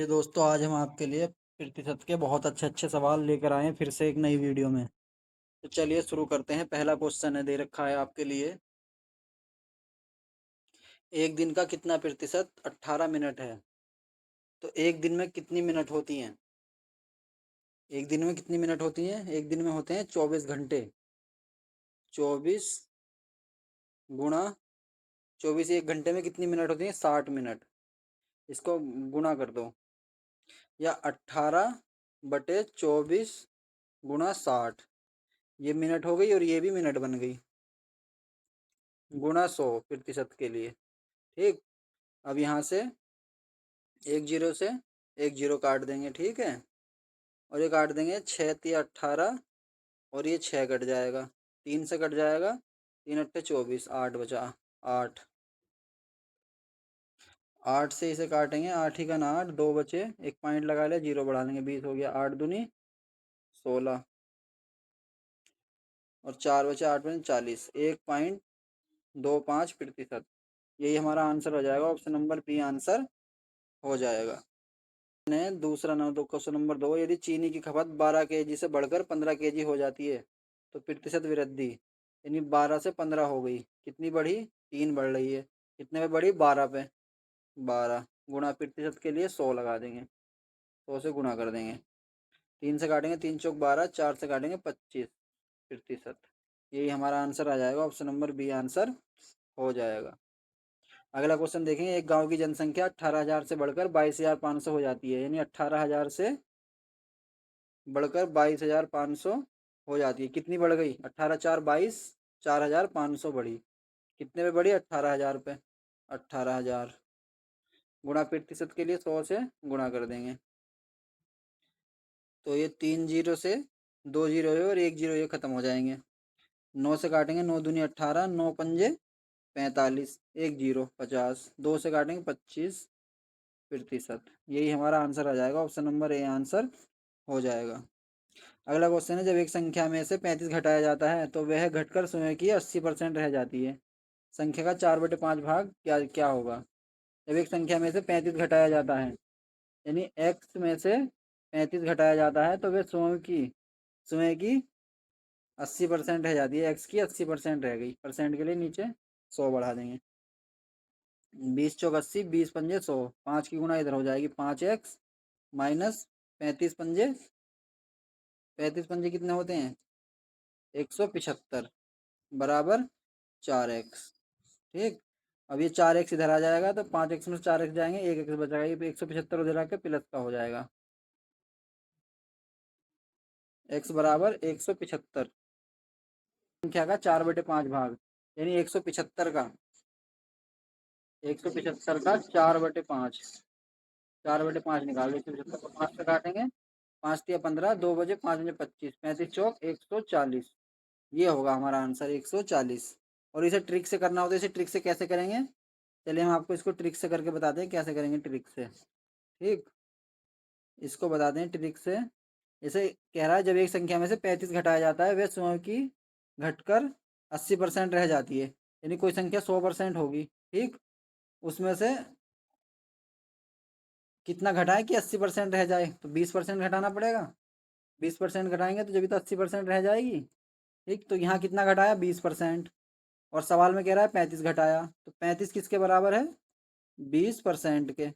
ये दोस्तों आज हम आपके लिए प्रतिशत के बहुत अच्छे अच्छे सवाल लेकर आए हैं फिर से एक नई वीडियो में। तो चलिए शुरू करते हैं। पहला क्वेश्चन है दे रखा है आपके लिए। एक दिन का कितना प्रतिशत 18 मिनट है? तो एक दिन में कितनी मिनट होती हैं? एक दिन में कितनी मिनट होती हैं? एक दिन में होते हैं 24 घंटे। 24 गुणा 24, एक घंटे में कितनी मिनट होती हैं? 60 मिनट। इसको गुणा कर दो, या 18/24 गुणा 60। ये मिनट हो गई और ये भी मिनट बन गई, गुणा 100% के लिए। ठीक। अब यहाँ से एक जीरो से एक जीरो काट देंगे, ठीक है। और ये काट देंगे 6×18, और ये 6 कट जाएगा, 3 से कट जाएगा, 3×8 = 24, 8 बचा। 8 8 से इसे काटेंगे, 8 ही का ना 8, 2 बचे, एक पॉइंट लगा ले, जीरो बढ़ा लेंगे, 20 हो गया। 8 दूनी 16, और 4 बचे, 8 बचे 40, 1.25%। यही हमारा आंसर हो जाएगा। ऑप्शन नंबर बी आंसर हो जाएगा। ने दूसरा नंबर क्वेश्चन नंबर 2, यदि चीनी की खपत 12 kg से बढ़कर 15 kg हो जाती है तो प्रतिशत वृद्धि, यानी 12 से 15 हो गई, कितनी बढ़ी? 3 बढ़ रही है। कितने पे बढ़ी? 12 पे। 12 गुणा प्रतिशत के लिए 100 लगा देंगे, 100 से गुणा कर देंगे, 3 से काटेंगे, 3×4 = 12, 4 से काटेंगे 25%। यही हमारा आंसर आ जाएगा। ऑप्शन नंबर बी आंसर हो जाएगा। अगला क्वेश्चन देखेंगे। एक गांव की जनसंख्या 18,000 से बढ़कर 22,500 हो जाती है, यानी 18,000 से बढ़कर 22,500 हो जाती है। कितनी बढ़ गई? 18×4 = 22, 4,500 बढ़ी। कितने पे बढ़ी? 18,000 पे। 18,000 गुणा प्रतिशत के लिए 100 से गुणा कर देंगे, तो ये 3 जीरो से 2 जीरो है और 1 जीरो ये खत्म हो जाएंगे। 9 से काटेंगे, 9 दूनी 18, 9 पंजे 45, 1 जीरो 50, 2 से काटेंगे 25%। यही हमारा आंसर आ जाएगा। ऑप्शन नंबर ए आंसर हो जाएगा। अगला क्वेश्चन है, जब एक संख्या में से 35 घटाया जाता है तो वह घटकर स्वयं की 80% रह जाती है। संख्या का 4/5 भाग क्या क्या होगा? जब एक संख्या में से 35 घटाया जाता है, यानी x में से 35 घटाया जाता है, तो वह स्वयं की 80% रह जाती है। x की 80% रह गई, परसेंट के लिए नीचे 100 बढ़ा देंगे। 20×4 = 80, 20 पंजे 100, 5 की गुना इधर हो जाएगी, 5x माइनस 35 पंजे, 35 पंजे कितने होते हैं? 175 बराबर 4x। ठीक। अब ये 4x इधर आ जाएगा, तो 5x में से 4x जाएंगे, 1x बचाएगा, ये 175 उधर आके प्लस का हो जाएगा। x बराबर 175, संख्या का 4/5 भाग, यानी 175 का 4/5, 4/5 निकाल, 175 को 5 से काटेंगे, 5×3 = 15, 2 बजे, 5 बजे 25, 35×4 = 140। ये होगा हमारा आंसर 140। और इसे ट्रिक से करना होता है। इसे ट्रिक से कैसे करेंगे? चलिए हम आपको इसको ट्रिक से करके बताते हैं कैसे करेंगे ट्रिक से। ठीक। इसको बताते हैं ट्रिक से। जैसे कह रहा है, जब एक संख्या में से 35 घटाया जाता है वह स्वयं की घटकर 80% रह जाती है, यानी कोई संख्या 100% होगी। ठीक। उसमें से कितना घटाए कि 80% रह जाए? तो 20% घटाना पड़ेगा। 20% घटाएंगे तो जब तो 80% रह जाएगी। ठीक। तो यहाँ कितना घटाया? 20%। और सवाल में कह रहा है 35 घटाया, तो 35 किसके बराबर है? 20% के।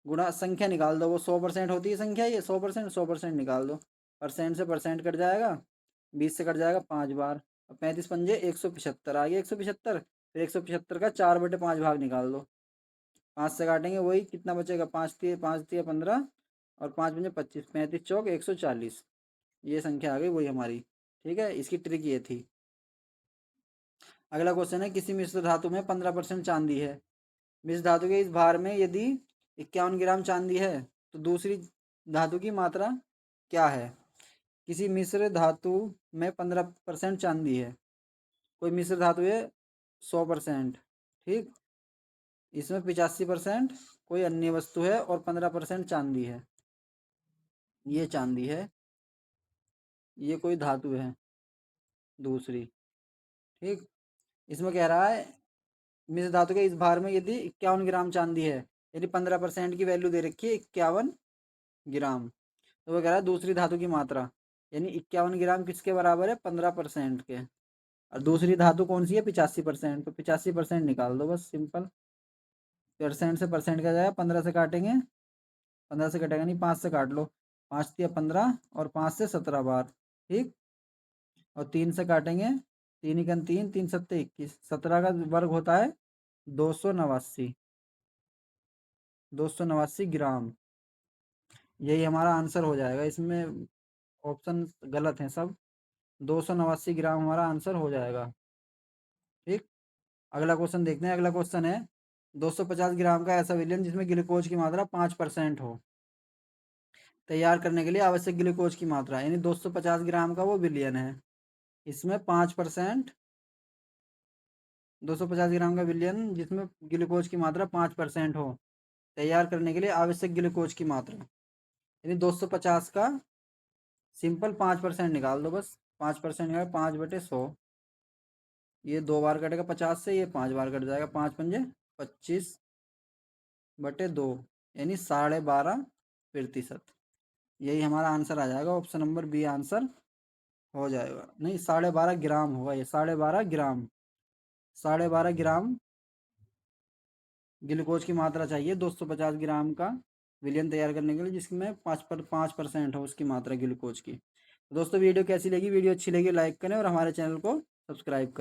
गुणा संख्या निकाल दो, वो 100% होती है संख्या, ये 100%, 100% निकाल दो, परसेंट से परसेंट कट जाएगा, 20 से कट जाएगा 5 बार। अब 35 पंजे 175 आ गया, 175, फिर 175 का 4/5 भाग निकाल दो, 5 से काटेंगे, वही कितना बचेगा? 5×3 = 15, और 5×5 = 25, 35×4 = 140। ये संख्या आ गई वही हमारी। ठीक है, इसकी ट्रिक ये थी। अगला क्वेश्चन है, किसी मिश्र धातु में 15% चांदी है। मिश्र धातु के इस भार में यदि 51 ग्राम चांदी है तो दूसरी धातु की मात्रा क्या है? किसी मिश्र धातु में 15% चांदी है। कोई मिश्र धातु है 100%। ठीक। इसमें 85% कोई अन्य वस्तु है और 15% चांदी है। ये चांदी है, ये कोई धातु है दूसरी। ठीक। इसमें कह रहा है, मिश्र धातु के इस भार में यदि 51 ग्राम चांदी है, यानी 15% की वैल्यू दे रखी है 51 ग्राम। तो वो कह रहा है दूसरी धातु की मात्रा, यानी 51 ग्राम किसके बराबर है, 15% के। और दूसरी धातु कौन सी है, 85%, तो 85% निकाल दो बस, सिंपल। परसेंट से परसेंट का जाएगा, 15 से काटेंगे, 15 से कटेगा नहीं, 5 से काट लो, 5 दिया 15 और 5 से 17 बार, ठीक। और 3 से काटेंगे, 3 एकन 3, 3 सत्ते 21, 17 का वर्ग होता है 289, 289 ग्राम। यही हमारा आंसर हो जाएगा। इसमें ऑप्शन गलत हैं सब, 289 ग्राम हमारा आंसर हो जाएगा, ठीक। अगला क्वेश्चन देखते हैं। अगला क्वेश्चन है 250 ग्राम का ऐसा विलयन जिसमें ग्लूकोज की मात्रा 5% हो, तैयार करने के लिए आवश्यक ग्लूकोज की मात्रा, यानी 250 ग्राम का वो विलयन है, इसमें 5%, 250 ग्राम का विलयन जिसमें ग्लूकोज की मात्रा 5% हो, तैयार करने के लिए आवश्यक ग्लूकोज की मात्रा, यानी 250 का सिंपल 5% निकाल दो बस। 5% का 5/100, ये 2 बार कटेगा 50 से, ये 5 बार कट जाएगा, 5×5 = 25/2, यानी 12.5%। यही हमारा आंसर आ जाएगा, ऑप्शन नंबर बी आंसर हो जाएगा। नहीं, 12.5 ग्राम होगा ये, 12.5 ग्राम, 12.5 ग्राम ग्लूकोज की मात्रा चाहिए 250 ग्राम का विलियन तैयार करने के लिए, जिसमें 5% हो उसकी मात्रा ग्लूकोज की। दोस्तों वीडियो कैसी लगी, वीडियो अच्छी लगी लाइक करें और हमारे चैनल को सब्सक्राइब करें।